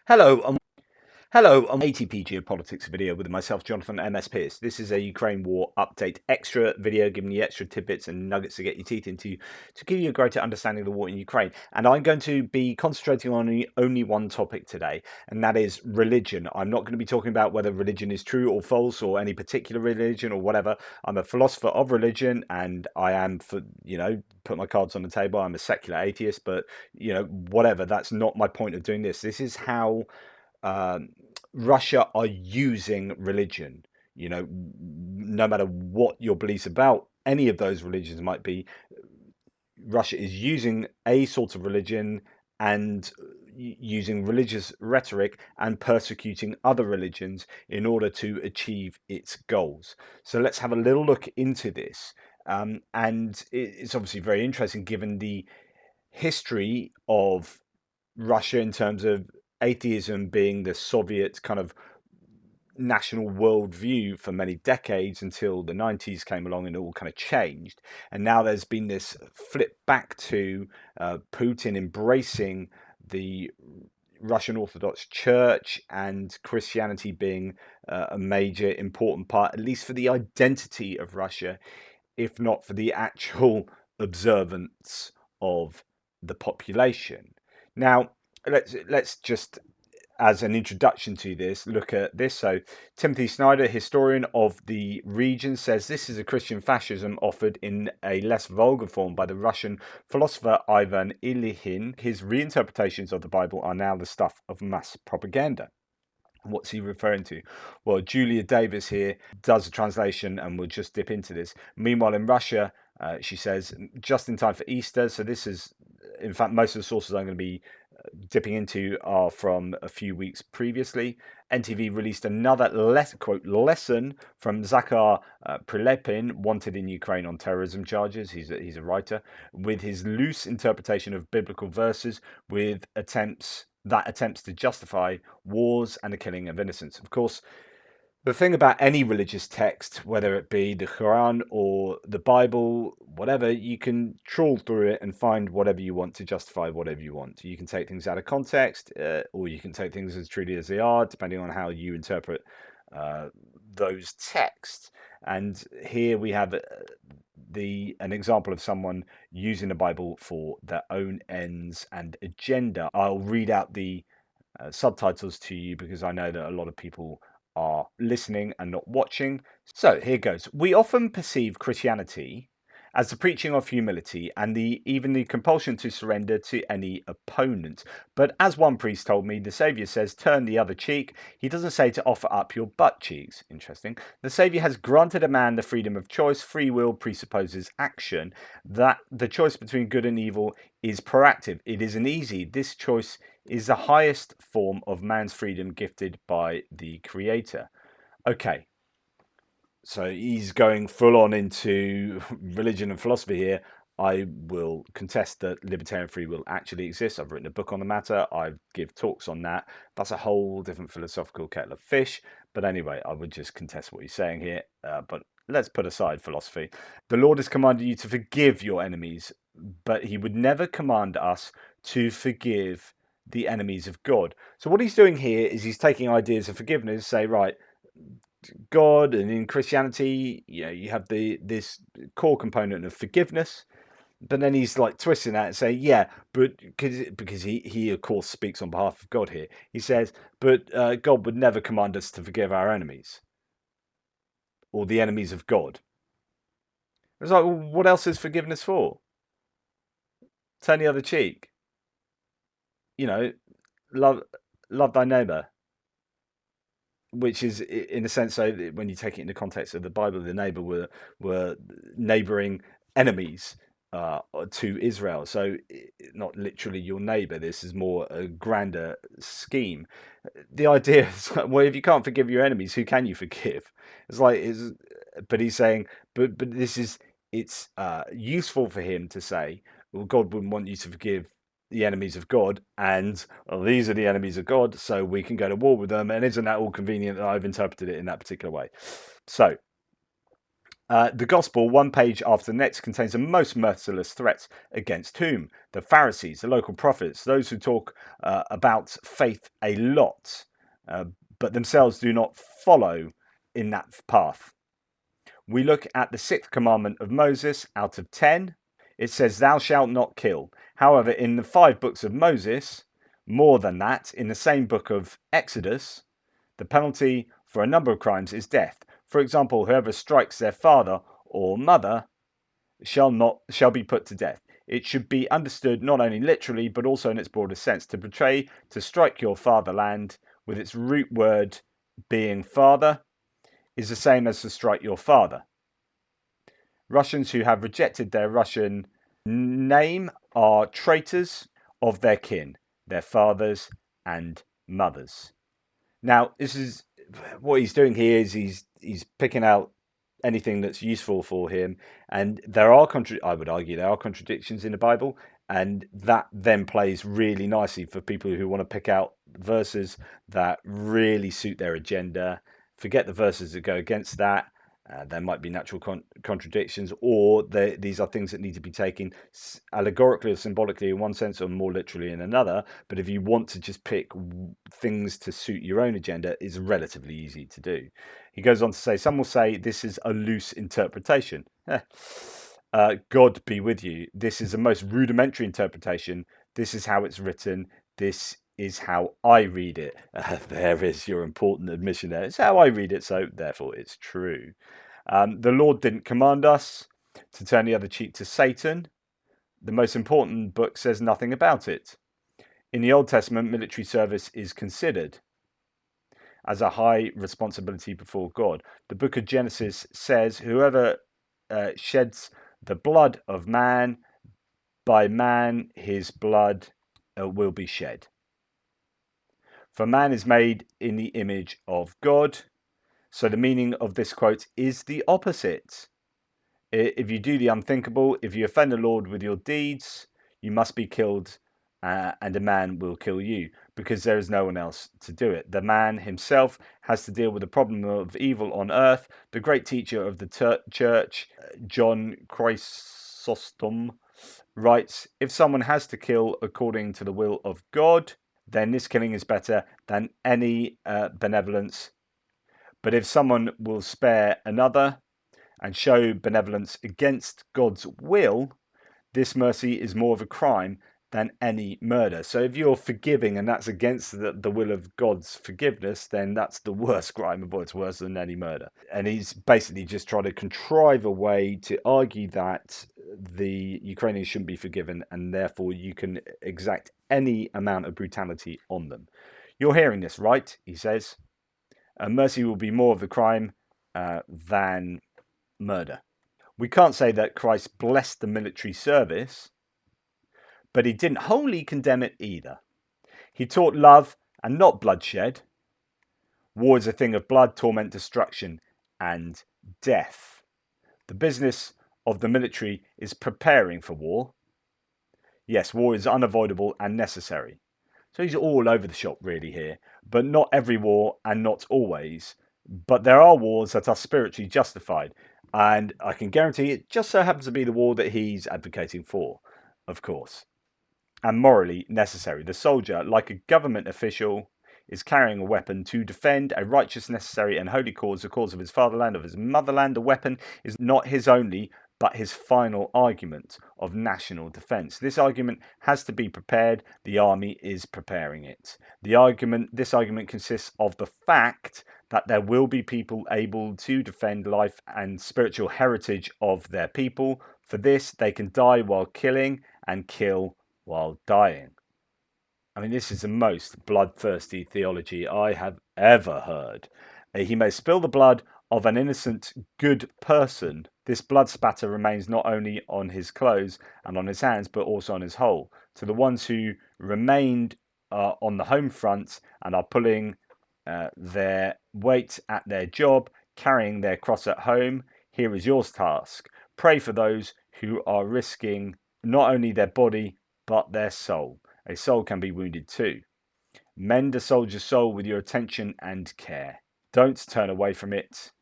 Hello, hello, ATP Geopolitics video with myself, Jonathan MS Pierce. This is a Ukraine War Update Extra video, giving you extra tidbits and nuggets to get your teeth into to give you a greater understanding of the war in Ukraine. And I'm going to be concentrating on only one topic today, and that is religion. I'm not going to be talking about whether religion is true or false or any particular religion or whatever. I'm a philosopher of religion, and I am, put my cards on the table. I'm a secular atheist, but, whatever. That's not my point of doing this. This is how Russia are using religion. No matter what your beliefs about any of those religions might be, Russia is using a sort of religion and using religious rhetoric and persecuting other religions in order to achieve its goals. So let's have a little look into this. And it's obviously very interesting given the history of Russia in terms of atheism being the Soviet kind of national worldview for many decades until the 90s came along and it all kind of changed. And now there's been this flip back to Putin embracing the Russian Orthodox Church and Christianity being a major important part, at least for the identity of Russia, if not for the actual observance of the population. Now, let's just, as an introduction to this, look at this. So Timothy Snyder, historian of the region, says this is a Christian fascism offered in a less vulgar form by the Russian philosopher Ivan Ilyin. His reinterpretations of the Bible are now the stuff of mass propaganda. What's he referring to? Well, Julia Davis here does a translation and we'll just dip into this. Meanwhile, in Russia, she says, just in time for Easter. So this is, in fact, most of the sources I'm going to be dipping into are from a few weeks previously. NTV released another lesson from Zakhar Prilepin, wanted in Ukraine on terrorism charges. He's a writer, with his loose interpretation of biblical verses, with attempts to justify wars and the killing of innocents. Of course, the thing about any religious text, whether it be the Quran or the Bible, whatever, you can trawl through it and find whatever you want to justify whatever you want. You can take things out of context, or you can take things as truly as they are, depending on how you interpret those texts. And here we have an example of someone using the Bible for their own ends and agenda. I'll read out the subtitles to you because I know that a lot of people are listening and not watching. So here goes. We often perceive Christianity as the preaching of humility and even the compulsion to surrender to any opponent. But as one priest told me, the Saviour says, turn the other cheek. He doesn't say to offer up your butt cheeks. Interesting. The Saviour has granted a man the freedom of choice. Free will presupposes action. That the choice between good and evil is proactive. It isn't easy. This choice is the highest form of man's freedom gifted by the Creator. Okay. So he's going full on into religion and philosophy here. I will contest that libertarian free will actually exists. I've written a book on the matter. I give talks on that. That's a whole different philosophical kettle of fish. But anyway, I would just contest what he's saying here. But let's put aside philosophy. The Lord has commanded you to forgive your enemies, but he would never command us to forgive the enemies of God. So what he's doing here is he's taking ideas of forgiveness, say, right, God, and in Christianity, you have this core component of forgiveness, but then he's like twisting that and saying, yeah, but because he of course speaks on behalf of God here. He says, but God would never command us to forgive our enemies or the enemies of God. It's like, well, what else is forgiveness for? Turn the other cheek. Love thy neighbor. Which is, in a sense, so when you take it in the context of the Bible, the neighbor were neighboring enemies to Israel. So not literally your neighbor. This is more a grander scheme. The idea is, well, if you can't forgive your enemies, who can you forgive? But he's saying, but it's useful for him to say, well, God wouldn't want you to forgive the enemies of God, and these are the enemies of God, so we can go to war with them. And isn't that all convenient that I've interpreted it in that particular way? So The gospel, one page after the next, contains the most merciless threats against whom? The Pharisees, the local prophets, those who talk about faith a lot, but themselves do not follow in that path. We look at the 6th commandment of Moses out of 10. It says, "Thou shalt not kill." However, in the 5 books of Moses, more than that, in the same book of Exodus, the penalty for a number of crimes is death. For example, whoever strikes their father or mother shall be put to death. It should be understood not only literally, but also in its broader sense. To strike your fatherland, with its root word being father, is the same as to strike your father. Russians who have rejected their Russian name are traitors of their kin, their fathers and mothers. Now, this is what he's doing here is he's picking out anything that's useful for him, and I would argue there are contradictions in the Bible, and that then plays really nicely for people who want to pick out verses that really suit their agenda. Forget the verses that go against that. There might be natural contradictions, or these are things that need to be taken allegorically or symbolically in one sense, or more literally in another. But if you want to just pick things to suit your own agenda, it's relatively easy to do. He goes on to say, some will say this is a loose interpretation. God be with you. This is the most rudimentary interpretation. This is how it's written. This is how I read it. There is your important admission there. It's how I read it, so therefore it's true. The Lord didn't command us to turn the other cheek to Satan. The most important book says nothing about it. In the Old Testament, military service is considered as a high responsibility before God. The book of Genesis says, whoever sheds the blood of man, by man his blood will be shed. For man is made in the image of God. So the meaning of this quote is the opposite. If you do the unthinkable, if you offend the Lord with your deeds, you must be killed, and a man will kill you, because there is no one else to do it. The man himself has to deal with the problem of evil on earth. The great teacher of the church, John Chrysostom, writes, if someone has to kill according to the will of God, then this killing is better than any benevolence. But if someone will spare another and show benevolence against God's will, this mercy is more of a crime than any murder. So if you're forgiving and that's against the will of God's forgiveness, then that's the worst crime of all. It's worse than any murder. And he's basically just trying to contrive a way to argue that the Ukrainians shouldn't be forgiven, and therefore you can exact any amount of brutality on them. You're hearing this, right? He says. Mercy will be more of the crime than murder. We can't say that Christ blessed the military service, but he didn't wholly condemn it either. He taught love and not bloodshed. War is a thing of blood, torment, destruction, and death. The business of the military is preparing for war. Yes, war is unavoidable and necessary. So he's all over the shop really here, but not every war and not always. But there are wars that are spiritually justified, and I can guarantee it just so happens to be the war that he's advocating for, of course, and morally necessary. The soldier, like a government official, is carrying a weapon to defend a righteous, necessary, and holy cause, the cause of his fatherland, of his motherland. The weapon is not his only, but his final argument of national defence. This argument has to be prepared. The army is preparing it. This argument consists of the fact that there will be people able to defend life and spiritual heritage of their people. For this, they can die while killing and kill while dying. I mean, this is the most bloodthirsty theology I have ever heard. He may spill the blood of an innocent, good person. This blood spatter remains not only on his clothes and on his hands, but also on his whole. To the ones who remained on the home front and are pulling their weight at their job, carrying their cross at home, here is your task. Pray for those who are risking not only their body, but their soul. A soul can be wounded too. Mend a soldier's soul with your attention and care. Don't turn away from it.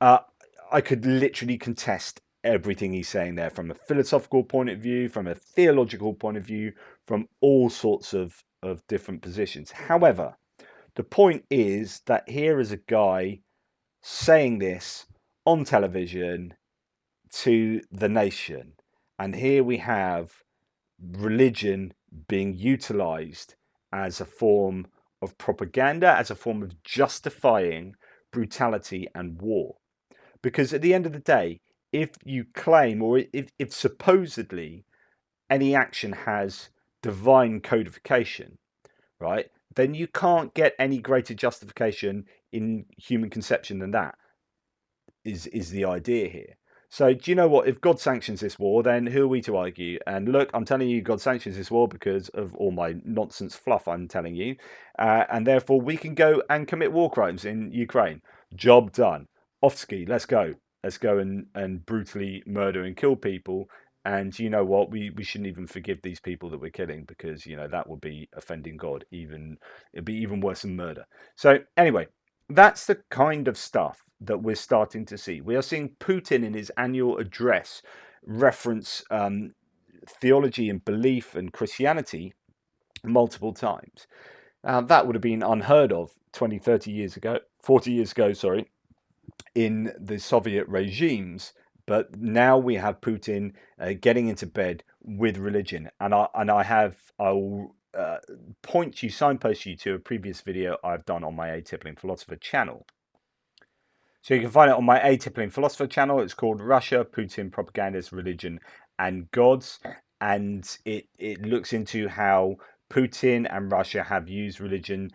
I could literally contest everything he's saying there from a philosophical point of view, from a theological point of view, from all sorts of different positions. However, the point is that here is a guy saying this on television to the nation. And here we have religion being utilized as a form of propaganda, as a form of justifying brutality and war. Because at the end of the day, if you claim, or if supposedly any action has divine codification, right, then you can't get any greater justification in human conception than that, is the idea here. So do you know what? If God sanctions this war, then who are we to argue? And look, I'm telling you, God sanctions this war because of all my nonsense fluff I'm telling you, and therefore we can go and commit war crimes in Ukraine. Job done. Off ski. Let's go. Let's go and brutally murder and kill people. And you know what? We shouldn't even forgive these people that we're killing, because that would be offending God. It'd be even worse than murder. So anyway, that's the kind of stuff that we're starting to see. We are seeing Putin in his annual address reference theology and belief and Christianity multiple times. That would have been unheard of 20, 30 years ago, 40 years ago, sorry, in the Soviet regimes. But now we have Putin getting into bed with religion. I'll signpost you to a previous video I've done on my Atypical Philosopher channel. So you can find it on my Atypical Philosopher channel. It's called Russia, Putin, Propagandist, Religion and Gods. And it looks into how Putin and Russia have used religion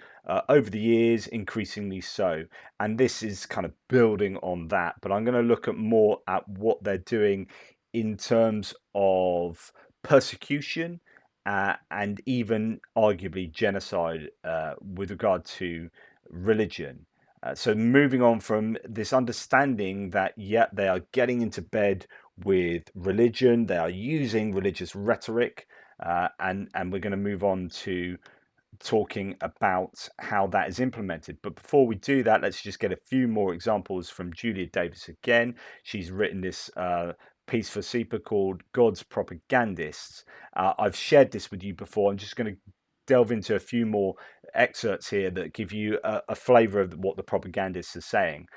over the years, increasingly so. And this is kind of building on that. But I'm going to look at more at what they're doing in terms of persecution and even arguably genocide with regard to religion. So moving on from this understanding that, yeah, they are getting into bed with religion, they are using religious rhetoric, and we're going to move on to talking about how that is implemented. But before we do that, let's just get a few more examples from Julia Davis again. She's written this piece for SEPA called God's Propagandists. I've shared this with you before. I'm just going to delve into a few more excerpts here that give you a flavour of what the propagandists are saying.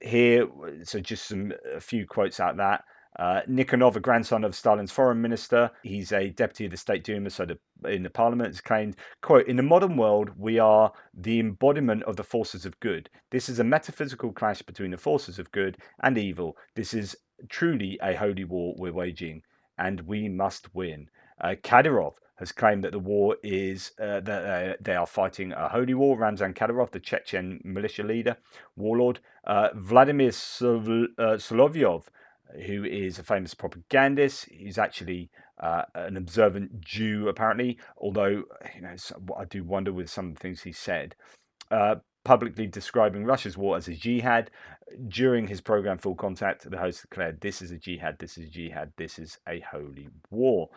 Here, so just a few quotes out that. Nikonov, a grandson of Stalin's foreign minister, he's a deputy of the State Duma, so in the parliament, has claimed, quote, "In the modern world, we are the embodiment of the forces of good. This is a metaphysical clash between the forces of good and evil. This is truly a holy war we're waging, and we must win." Kadyrov has claimed that the war is that they are fighting a holy war. Ramzan Kadyrov, the Chechen militia leader, warlord. Vladimir Solovyov, who is a famous propagandist. He's actually an observant Jew, apparently, although I do wonder with some of the things he said. Publicly describing Russia's war as a jihad. During his program Full Contact, the host declared, "This is a jihad, this is a jihad, this is a holy war."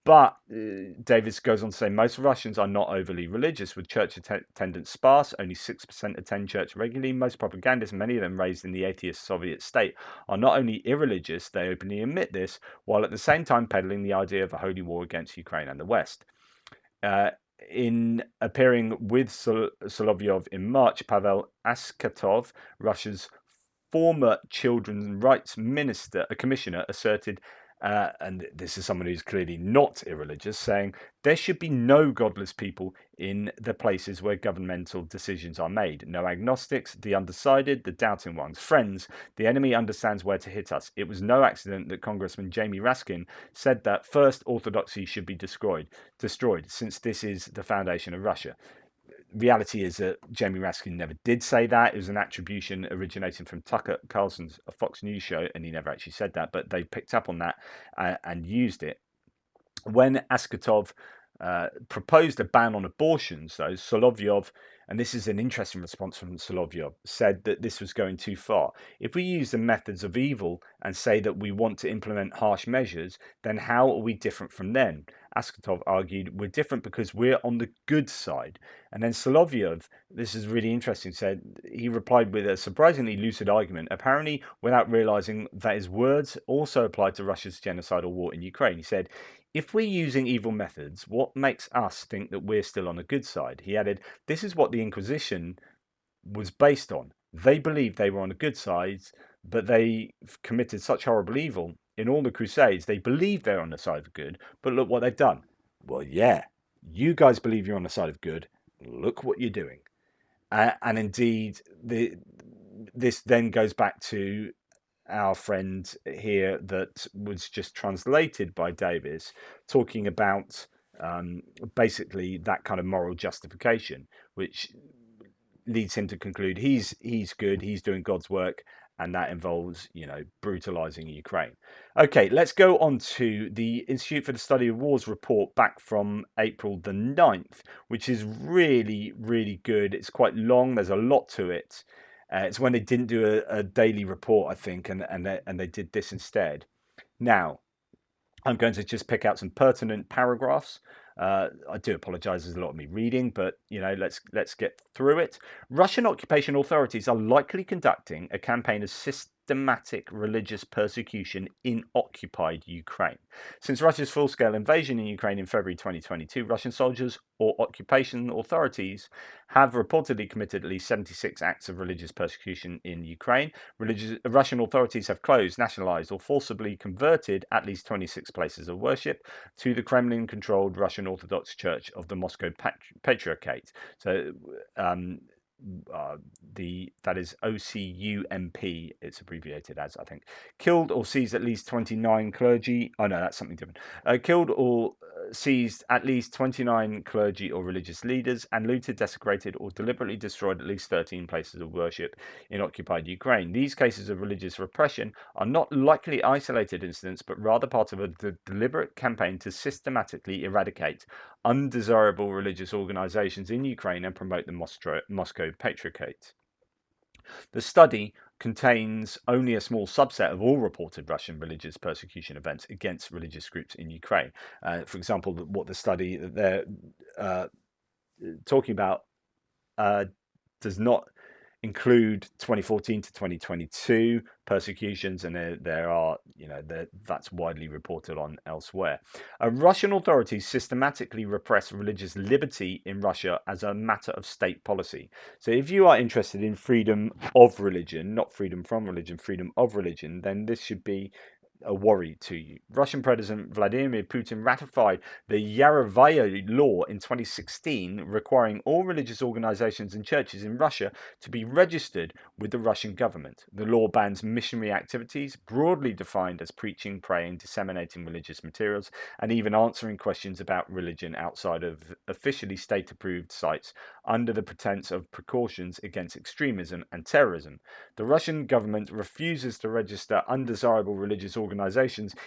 But Davis goes on to say most Russians are not overly religious, with church attendance sparse. Only 6% attend church regularly. Most propagandists, many of them raised in the atheist Soviet state, are not only irreligious, they openly admit this, while at the same time peddling the idea of a holy war against Ukraine and the West. In appearing with Solovyov in March, Pavel Askatov, Russia's former children's rights minister, a commissioner, asserted, and this is someone who's clearly not irreligious, saying there should be no godless people in the places where governmental decisions are made. No agnostics, the undecided, the doubting ones. Friends, the enemy understands where to hit us. It was no accident that Congressman Jamie Raskin said that first orthodoxy should be destroyed, since this is the foundation of Russia. Reality is that Jamie Raskin never did say that. It was an attribution originating from Tucker Carlson's Fox News show, and he never actually said that, but they picked up on that and used it. When Askatov proposed a ban on abortions, though, Solovyov, and this is an interesting response from Solovyov, said that this was going too far. If we use the methods of evil and say that we want to implement harsh measures, then how are we different from them? Askatov argued, we're different because we're on the good side. And then Solovyov, this is really interesting, said he replied with a surprisingly lucid argument, apparently without realizing that his words also applied to Russia's genocidal war in Ukraine. He said, if we're using evil methods, what makes us think that we're still on the good side? He added, this is what the Inquisition was based on. They believed they were on the good side, but they committed such horrible evil. In all the Crusades, they believed they're on the side of good, but look what they've done. Well, yeah, you guys believe you're on the side of good. Look what you're doing. And indeed, this then goes back to our friend here that was just translated by Davis, talking about basically that kind of moral justification, which leads him to conclude he's good, he's doing God's work, and that involves, brutalizing Ukraine. Okay, let's go on to the Institute for the Study of Wars report back from April the 9th, which is really, really good. It's quite long. There's a lot to it. It's when they didn't do a daily report, I think, and they did this instead. Now, I'm going to just pick out some pertinent paragraphs. I do apologize, there's a lot of me reading, but let's get through it. Russian occupation authorities are likely conducting a campaign of systematic religious persecution in occupied Ukraine. Since Russia's full-scale invasion in Ukraine in February 2022, Russian soldiers or occupation authorities have reportedly committed at least 76 acts of religious persecution in Ukraine. Russian authorities have closed, nationalized, or forcibly converted at least 26 places of worship to the Kremlin-controlled Russian Orthodox Church of the Moscow Patriarchate. So that is OCUMP, it's abbreviated as, I think. Killed or seized at least 29 clergy. Oh no, that's something different. Killed or seized at least 29 clergy or religious leaders, and looted, desecrated, or deliberately destroyed at least 13 places of worship in occupied Ukraine. These cases of religious repression are not likely isolated incidents, but rather part of a deliberate campaign to systematically eradicate undesirable religious organizations in Ukraine and promote the Moscow Patriarchate. The study contains only a small subset of all reported Russian religious persecution events against religious groups in Ukraine. For example, what the study that they're talking about does not include 2014 to 2022 persecutions, and there are, that's widely reported on elsewhere. Russian authorities systematically repress religious liberty in Russia as a matter of state policy. So if you are interested in freedom of religion, not freedom from religion, freedom of religion, then this should be a worry to you. Russian President Vladimir Putin ratified the Yarovaya law in 2016, requiring all religious organizations and churches in Russia to be registered with the Russian government. The law bans missionary activities, broadly defined as preaching, praying, disseminating religious materials, and even answering questions about religion outside of officially state-approved sites under the pretense of precautions against extremism and terrorism. The Russian government refuses to register undesirable religious organizations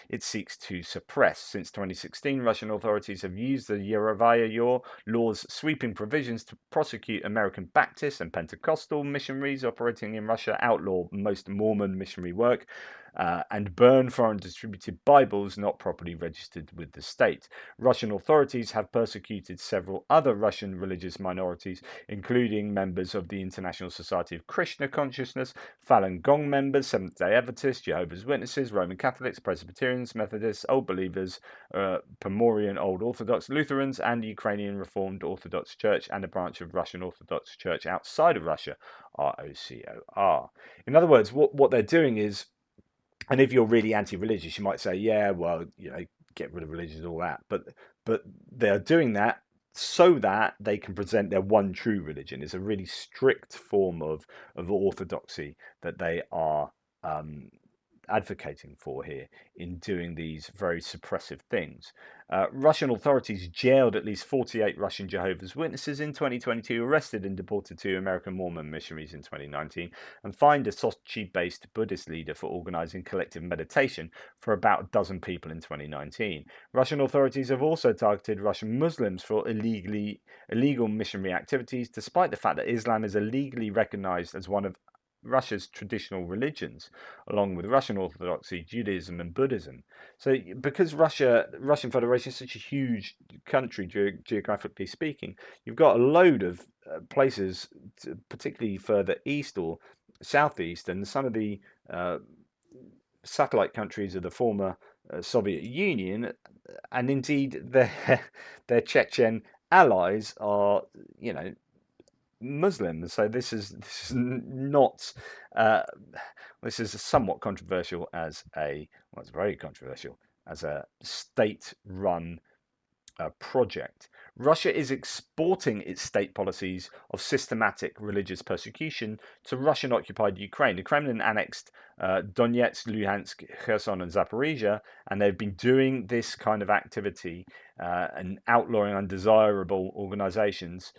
it seeks to suppress. Since 2016, Russian authorities have used the Yarovaya law's sweeping provisions to prosecute American Baptist and Pentecostal missionaries operating in Russia, outlaw most Mormon missionary work, and burn foreign distributed Bibles not properly registered with the state. Russian authorities have persecuted several other Russian religious minorities, including members of the International Society of Krishna Consciousness, Falun Gong members, Seventh-day Adventists, Jehovah's Witnesses, Roman Catholics, Presbyterians, Methodists, Old Believers, Pomorian Old Orthodox, Lutherans, and Ukrainian Reformed Orthodox Church, and a branch of Russian Orthodox Church outside of Russia, ROCOR. In other words, what they're doing is, and if you're really anti-religious, you might say, yeah, well, get rid of religion and all that. But they're doing that so that they can present their one true religion. It's a really strict form of orthodoxy that they are advocating for here in doing these very suppressive things. Russian authorities jailed at least 48 Russian Jehovah's Witnesses in 2022, arrested and deported 2 American Mormon missionaries in 2019, and fined a Sochi-based Buddhist leader for organizing collective meditation for about a dozen people in 2019. Russian authorities have also targeted Russian Muslims for illegal missionary activities, despite the fact that Islam is illegally recognized as one of Russia's traditional religions, along with Russian Orthodoxy, Judaism, and Buddhism. So, because Russian Federation is such a huge country geographically speaking, you've got a load of places, particularly further east or southeast, and some of the satellite countries of the former Soviet Union, and indeed their Chechen allies are, Muslim. So this is not this is somewhat controversial as it's very controversial as a state-run project. Russia is exporting its state policies of systematic religious persecution to Russian-occupied Ukraine. The Kremlin annexed Donetsk, Luhansk, Kherson, and Zaporizhia, and they've been doing this kind of activity and outlawing undesirable organizations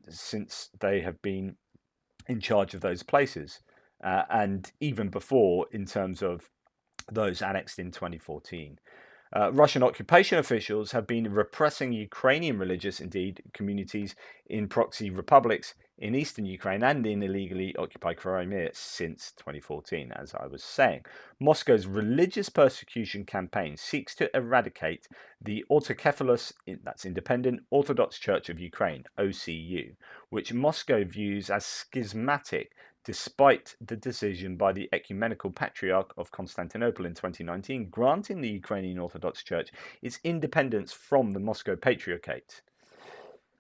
since they have been in charge of those places, and even before in terms of those annexed in 2014. Russian occupation officials have been repressing Ukrainian religious, indeed, communities in proxy republics in eastern Ukraine and in illegally occupied Crimea since 2014, as I was saying. Moscow's religious persecution campaign seeks to eradicate the Autocephalous, that's Independent Orthodox Church of Ukraine, OCU, which Moscow views as schismatic, despite the decision by the Ecumenical Patriarch of Constantinople in 2019 granting the Ukrainian Orthodox Church its independence from the Moscow Patriarchate.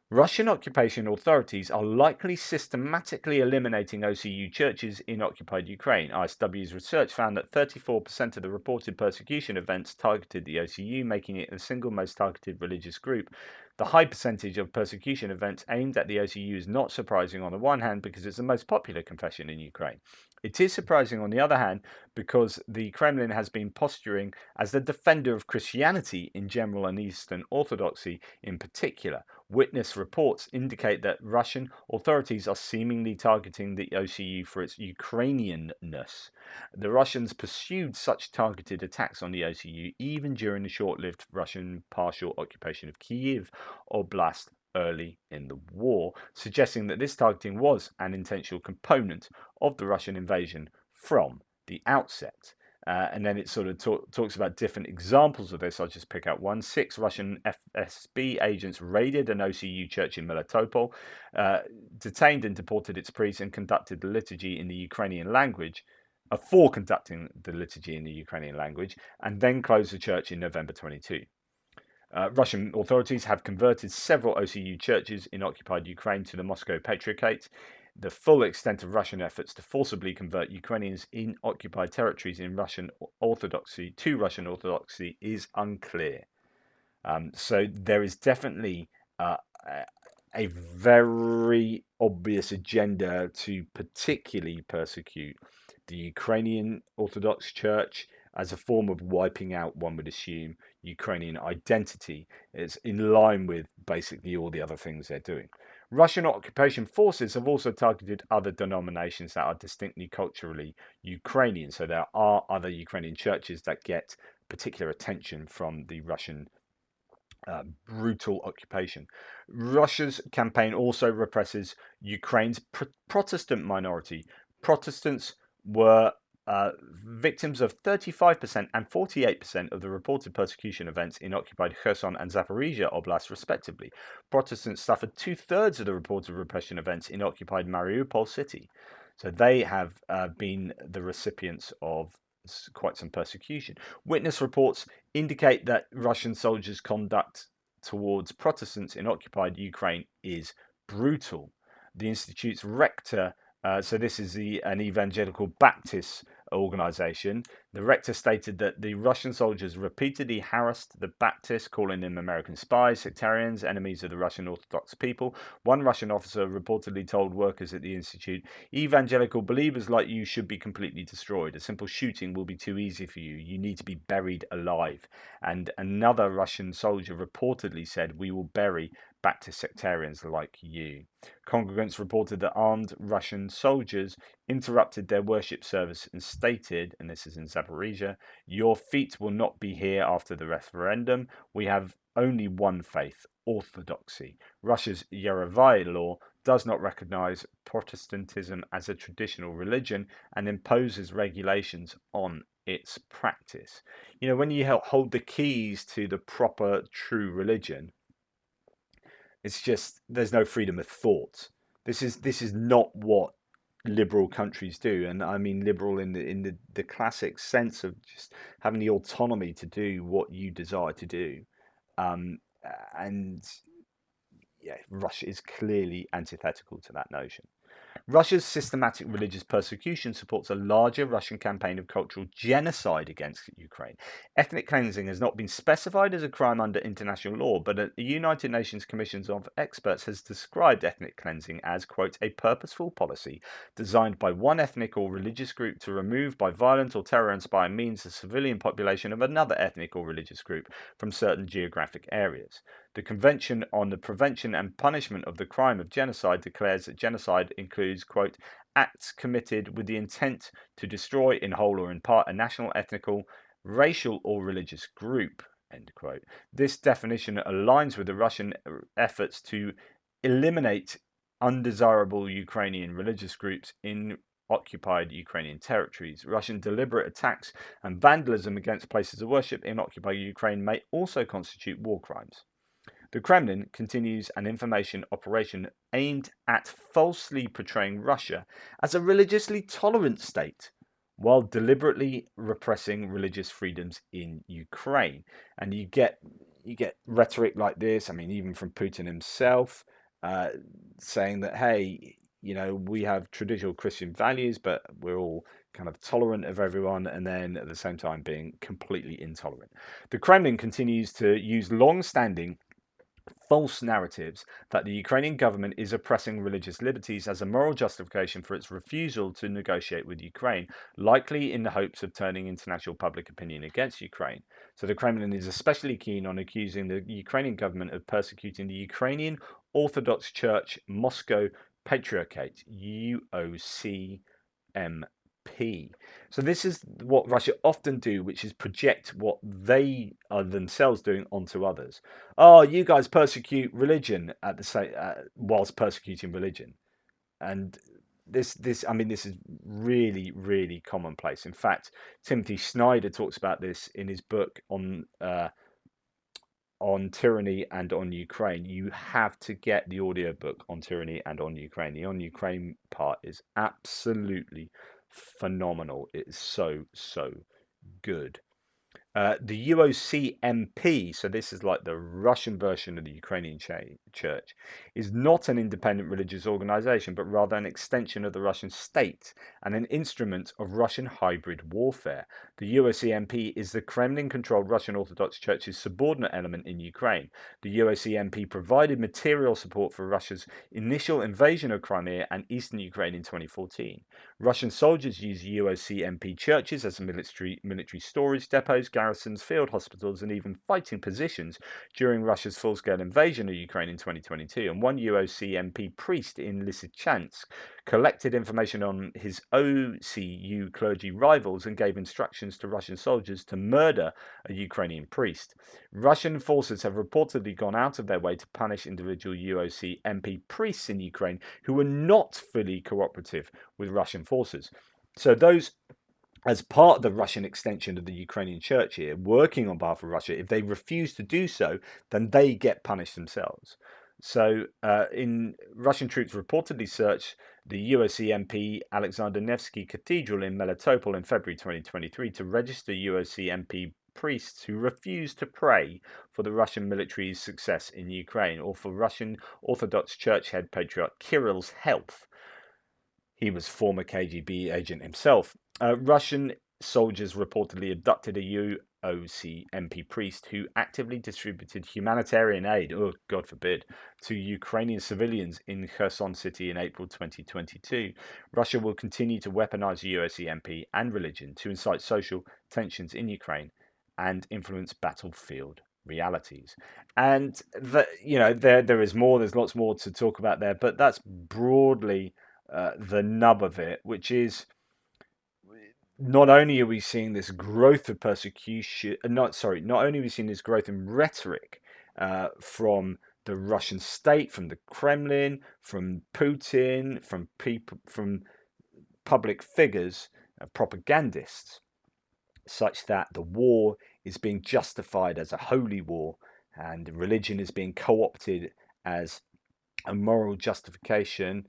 Russian occupation authorities are likely systematically eliminating OCU churches in occupied Ukraine. ISW's research found that 34% of the reported persecution events targeted the OCU, making it the single most targeted religious group. The high percentage of persecution events aimed at the OCU is not surprising on the one hand because it's the most popular confession in Ukraine. It is surprising on the other hand because the Kremlin has been posturing as the defender of Christianity in general and Eastern Orthodoxy in particular. Witness reports indicate that Russian authorities are seemingly targeting the OCU for its Ukrainianness. The Russians pursued such targeted attacks on the OCU even during the short-lived Russian partial occupation of Kyiv Oblast early in the war, suggesting that this targeting was an intentional component of the Russian invasion from the outset. And then it sort of talks about different examples of this. I'll just pick out one. 6 Russian FSB agents raided an OCU church in Melitopol, detained and deported its priests, and conducted the liturgy in the Ukrainian language, for conducting the liturgy in the Ukrainian language, and then closed the church in November 22. Russian authorities have converted several OCU churches in occupied Ukraine to the Moscow Patriarchate. The full extent of Russian efforts to forcibly convert Ukrainians in occupied territories in Russian Orthodoxy to Russian Orthodoxy is unclear. So there is definitely a very obvious agenda to particularly persecute the Ukrainian Orthodox Church as a form of wiping out, one would assume, Ukrainian identity. It's in line with basically all the other things they're doing. Russian occupation forces have also targeted other denominations that are distinctly culturally Ukrainian. So there are other Ukrainian churches that get particular attention from the Russian brutal occupation. Russia's campaign also represses Ukraine's Protestant minority. Protestants were victims of 35% and 48% of the reported persecution events in occupied Kherson and Zaporizhia Oblast, respectively. Protestants suffered 2/3 of the reported repression events in occupied Mariupol city. So they have been the recipients of quite some persecution. Witness reports indicate that Russian soldiers' conduct towards Protestants in occupied Ukraine is brutal. The Institute's rector, so this is an evangelical Baptist organization, The rector stated that the Russian soldiers repeatedly harassed the Baptists, calling them American spies, sectarians, enemies of the Russian Orthodox people. One Russian officer reportedly told workers at the institute, "Evangelical believers like you should be completely destroyed. A simple shooting will be too easy for you. You need to be buried alive." And another Russian soldier reportedly said, "We will bury Baptist sectarians like you." Congregants reported that armed Russian soldiers interrupted their worship service and stated, and this is in Zaporizhia, "Your feet will not be here after the referendum. We have only one faith, Orthodoxy. Russia's Yerevan law does not recognize Protestantism as a traditional religion and imposes regulations on its practice." You know, when you hold the keys to the proper, true religion, it's just there's no freedom of thought. This is not what liberal countries do, and I mean liberal in the classic sense of just having the autonomy to do what you desire to do. Um, and yeah, Russia is clearly antithetical to that notion. Russia's systematic religious persecution supports a larger Russian campaign of cultural genocide against Ukraine. Ethnic cleansing has not been specified as a crime under international law, but the United Nations Commission of Experts has described ethnic cleansing as, quote, "a purposeful policy designed by one ethnic or religious group to remove by violent or terror-inspired means the civilian population of another ethnic or religious group from certain geographic areas." The Convention on the Prevention and Punishment of the Crime of Genocide declares that genocide includes, quote, "acts committed with the intent to destroy in whole or in part a national, ethnical, racial or religious group," end quote. This definition aligns with the Russian efforts to eliminate undesirable Ukrainian religious groups in occupied Ukrainian territories. Russian deliberate attacks and vandalism against places of worship in occupied Ukraine may also constitute war crimes. The Kremlin continues an information operation aimed at falsely portraying Russia as a religiously tolerant state while deliberately repressing religious freedoms in Ukraine. And you get rhetoric like this, I mean, even from Putin himself, saying that, hey, you know, we have traditional Christian values, but we're all kind of tolerant of everyone, and then at the same time being completely intolerant. The Kremlin continues to use long-standing false narratives that the Ukrainian government is oppressing religious liberties as a moral justification for its refusal to negotiate with Ukraine, likely in the hopes of turning international public opinion against Ukraine. So the Kremlin is especially keen on accusing the Ukrainian government of persecuting the Ukrainian Orthodox Church Moscow Patriarchate, UOCMP. So this is what Russia often do, which is project what they are themselves doing onto others. Oh, you guys persecute religion at the same whilst persecuting religion, and I mean, this is really, really commonplace. In fact, Timothy Snyder talks about this in his book on tyranny and on Ukraine. You have to get the audiobook on tyranny and on Ukraine. The on Ukraine part is absolutely phenomenal. It is so, so good. The UOCMP, so this is like the Russian version of the Ukrainian church, is not an independent religious organization, but rather an extension of the Russian state and an instrument of Russian hybrid warfare. The UOCMP is the Kremlin-controlled Russian Orthodox Church's subordinate element in Ukraine. The UOCMP provided material support for Russia's initial invasion of Crimea and eastern Ukraine in 2014. Russian soldiers use UOCMP churches as military storage depots, garrisons, field hospitals, and even fighting positions during Russia's full-scale invasion of Ukraine in 2022. And one UOCMP priest in Lysychansk collected information on his OCU clergy rivals and gave instructions to Russian soldiers to murder a Ukrainian priest. Russian forces have reportedly gone out of their way to punish individual UOCMP priests in Ukraine who were not fully cooperative with Russian forces. So those, as part of the Russian extension of the Ukrainian church here, working on behalf of Russia, if they refuse to do so, then they get punished themselves. So in Russian troops reportedly searched the UOCMP Alexander Nevsky Cathedral in Melitopol in February 2023 to register UOCMP priests who refused to pray for the Russian military's success in Ukraine or for Russian Orthodox Church head Patriarch Kirill's health. He was former KGB agent himself. Russian soldiers reportedly abducted a UOC MP priest who actively distributed humanitarian aid, oh God forbid, to Ukrainian civilians in Kherson city in April 2022. Russia will continue to weaponize the UOC MP and religion to incite social tensions in Ukraine and influence battlefield realities. And there is more. There's lots more to talk about there, but that's broadly the nub of it, which is not only are we seeing this growth of persecution, not only are we seeing this growth in rhetoric from the Russian state, from the Kremlin, from Putin, from people, from public figures, propagandists, such that the war is being justified as a holy war, and religion is being co-opted as a moral justification,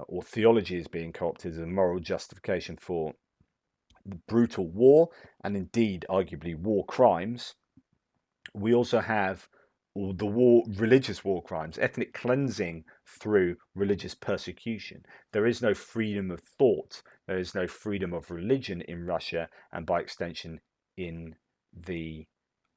or theology is being co-opted as a moral justification for brutal war and indeed arguably war crimes. We also have the religious war crimes, ethnic cleansing through religious persecution. There is no freedom of thought, there is no freedom of religion in Russia, and by extension in the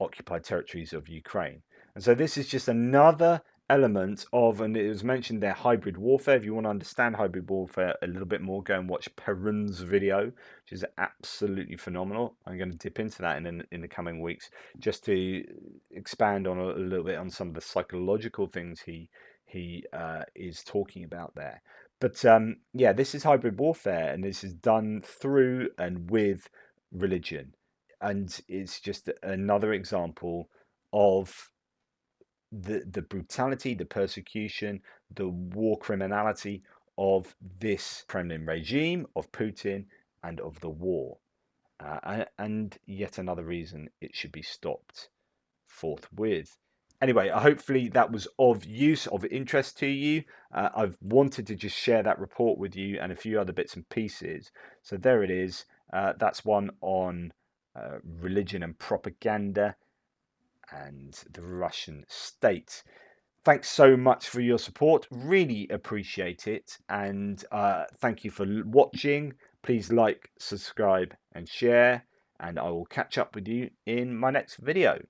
occupied territories of Ukraine. And so this is just another element of, and it was mentioned there, hybrid warfare. If you want to understand hybrid warfare a little bit more, go and watch Perun's video, which is absolutely phenomenal. I'm going to dip into that in the coming weeks, just to expand on a little bit on some of the psychological things he is talking about there. But yeah, this is hybrid warfare, and this is done through and with religion, and it's just another example of the brutality, the persecution, the war criminality of this Kremlin regime, of Putin, and of the war. And yet another reason it should be stopped forthwith. Anyway, hopefully that was of use, of interest to you. I've wanted to just share that report with you and a few other bits and pieces. So there it is. That's one on religion and propaganda and the Russian state. Thanks so much for your support. Really appreciate it. And thank you for watching. Please like, subscribe, and share. And I will catch up with you in my next video.